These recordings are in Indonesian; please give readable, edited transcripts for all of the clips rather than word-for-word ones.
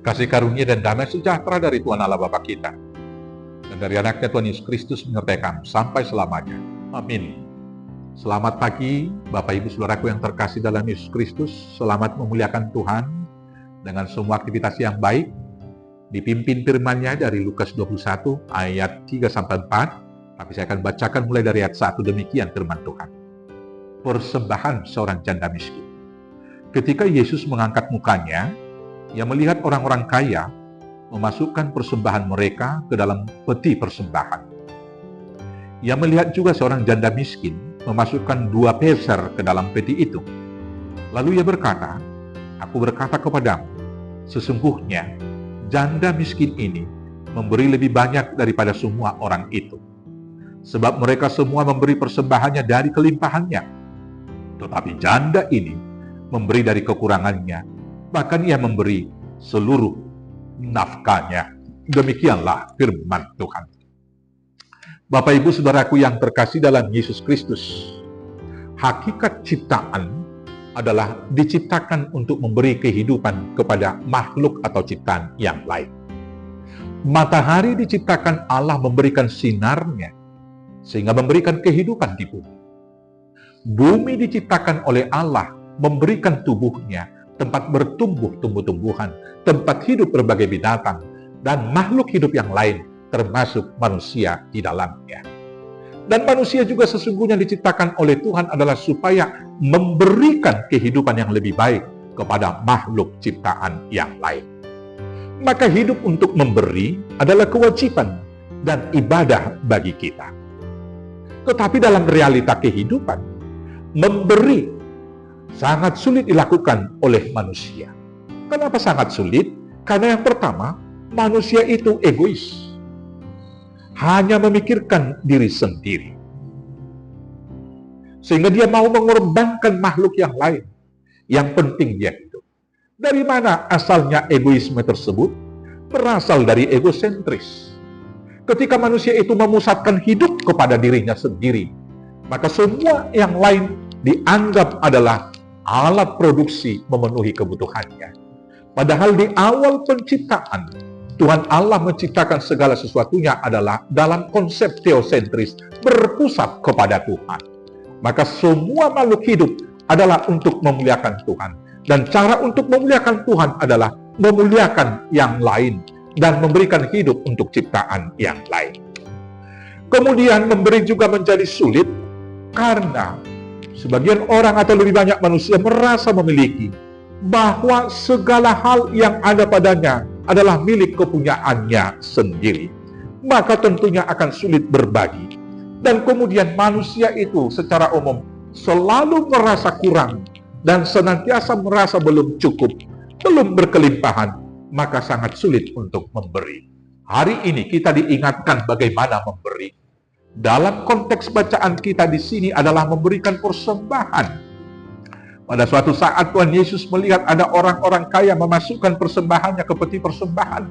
Kasih karunia dan damai sejahtera dari Tuhan Allah Bapa kita dan dari anaknya Tuhan Yesus Kristus menyertai kamu sampai selamanya. Amin. Selamat pagi Bapak Ibu Saudaraku yang terkasih dalam Yesus Kristus. Selamat memuliakan Tuhan dengan semua aktivitas yang baik. Dipimpin firman-Nya dari Lukas 21 ayat 3-4. Tapi saya akan bacakan mulai dari ayat 1. Demikian firman Tuhan. Persembahan seorang janda miskin. Ketika Yesus mengangkat mukanya, Ia melihat orang-orang kaya memasukkan persembahan mereka ke dalam peti persembahan. Ia melihat juga seorang janda miskin memasukkan 2 peser ke dalam peti itu. Lalu Ia berkata, "Aku berkata kepadamu, sesungguhnya janda miskin ini memberi lebih banyak daripada semua orang itu. Sebab mereka semua memberi persembahannya dari kelimpahannya. Tetapi janda ini memberi dari kekurangannya, bahkan ia memberi seluruh nafkahnya." Demikianlah firman Tuhan. Bapak Ibu Saudaraku yang terkasih dalam Yesus Kristus, hakikat ciptaan adalah diciptakan untuk memberi kehidupan kepada makhluk atau ciptaan yang lain. Matahari diciptakan Allah memberikan sinarnya sehingga memberikan kehidupan di bumi. Bumi diciptakan oleh Allah memberikan tubuhnya tempat bertumbuh tumbuh-tumbuhan, tempat hidup berbagai binatang, dan makhluk hidup yang lain, termasuk manusia di dalamnya. Dan manusia juga sesungguhnya diciptakan oleh Tuhan adalah supaya memberikan kehidupan yang lebih baik kepada makhluk ciptaan yang lain. Maka hidup untuk memberi adalah kewajiban dan ibadah bagi kita. Tetapi dalam realita kehidupan, memberi sangat sulit dilakukan oleh manusia. Kenapa sangat sulit? Karena yang pertama, manusia itu egois. Hanya memikirkan diri sendiri. Sehingga dia mau mengorbankan makhluk yang lain. Yang penting dia hidup. Dari mana asalnya egoisme tersebut? Berasal dari egosentris. Ketika manusia itu memusatkan hidup kepada dirinya sendiri, maka semua yang lain dianggap adalah alat produksi memenuhi kebutuhannya. Padahal di awal penciptaan, Tuhan Allah menciptakan segala sesuatunya adalah dalam konsep teosentris, berpusat kepada Tuhan. Maka semua makhluk hidup adalah untuk memuliakan Tuhan. Dan cara untuk memuliakan Tuhan adalah memuliakan yang lain dan memberikan hidup untuk ciptaan yang lain. Kemudian memberi juga menjadi sulit karena sebagian orang atau lebih banyak manusia merasa memiliki bahwa segala hal yang ada padanya adalah milik kepunyaannya sendiri. Maka tentunya akan sulit berbagi. Dan kemudian manusia itu secara umum selalu merasa kurang dan senantiasa merasa belum cukup, belum berkelimpahan, maka sangat sulit untuk memberi. Hari ini kita diingatkan bagaimana memberi. Dalam konteks bacaan kita di sini adalah memberikan persembahan. Pada suatu saat Tuhan Yesus melihat ada orang-orang kaya memasukkan persembahannya ke peti persembahan.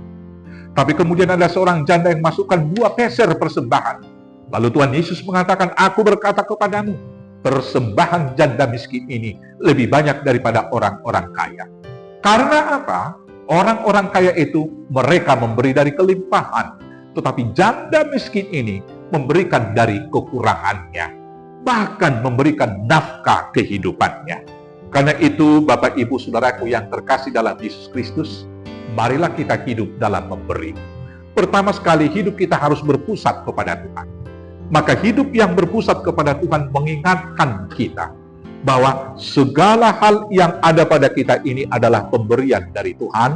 Tapi kemudian ada seorang janda yang masukkan 2 peser persembahan. Lalu Tuhan Yesus mengatakan, "Aku berkata kepadamu, persembahan janda miskin ini lebih banyak daripada orang-orang kaya." Karena apa? Orang-orang kaya itu mereka memberi dari kelimpahan. Tetapi janda miskin ini memberikan dari kekurangannya, bahkan memberikan nafkah kehidupannya. Karena itu, Bapak Ibu Saudaraku yang terkasih dalam Yesus Kristus, marilah kita hidup dalam memberi. Pertama sekali, hidup kita harus berpusat kepada Tuhan. Maka hidup yang berpusat kepada Tuhan mengingatkan kita bahwa segala hal yang ada pada kita ini adalah pemberian dari Tuhan.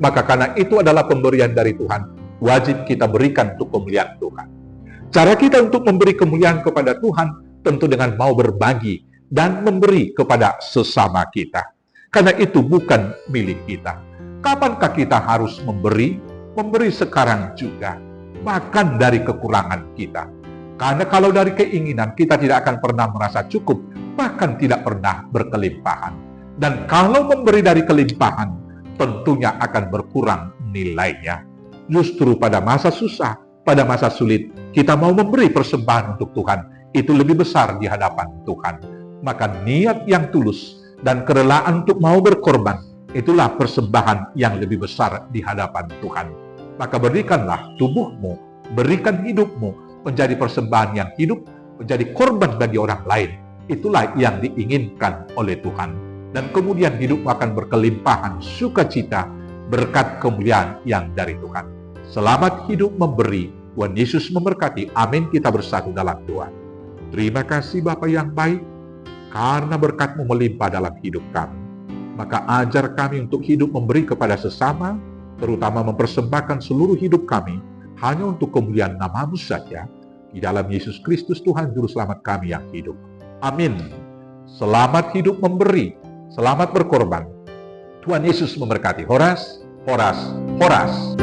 Maka karena itu adalah pemberian dari Tuhan, wajib kita berikan untuk kemuliaan Tuhan. Cara kita untuk memberi kemuliaan kepada Tuhan tentu dengan mau berbagi dan memberi kepada sesama kita. Karena itu bukan milik kita. Kapankah kita harus memberi? Memberi sekarang juga. Bahkan dari kekurangan kita. Karena kalau dari keinginan kita tidak akan pernah merasa cukup, bahkan tidak pernah berkelimpahan. Dan kalau memberi dari kelimpahan, tentunya akan berkurang nilainya. Justru pada masa susah, pada masa sulit, kita mau memberi persembahan untuk Tuhan, itu lebih besar di hadapan Tuhan. Maka niat yang tulus dan kerelaan untuk mau berkorban itulah persembahan yang lebih besar di hadapan Tuhan. Maka berikanlah tubuhmu, berikan hidupmu menjadi persembahan yang hidup, menjadi korban bagi orang lain. Itulah yang diinginkan oleh Tuhan. Dan kemudian hidupmu akan berkelimpahan sukacita berkat kemuliaan yang dari Tuhan. Selamat hidup memberi. Tuhan Yesus memberkati. Amin. Kita bersatu dalam doa. Terima kasih Bapa yang baik, karena berkat-Mu melimpah dalam hidup kami. Maka ajar kami untuk hidup memberi kepada sesama, terutama mempersembahkan seluruh hidup kami hanya untuk kemuliaan nama-Mu saja. Di dalam Yesus Kristus Tuhan Juru Selamat kami yang hidup. Amin. Selamat hidup memberi, selamat berkorban. Tuhan Yesus memberkati. Horas, horas, horas.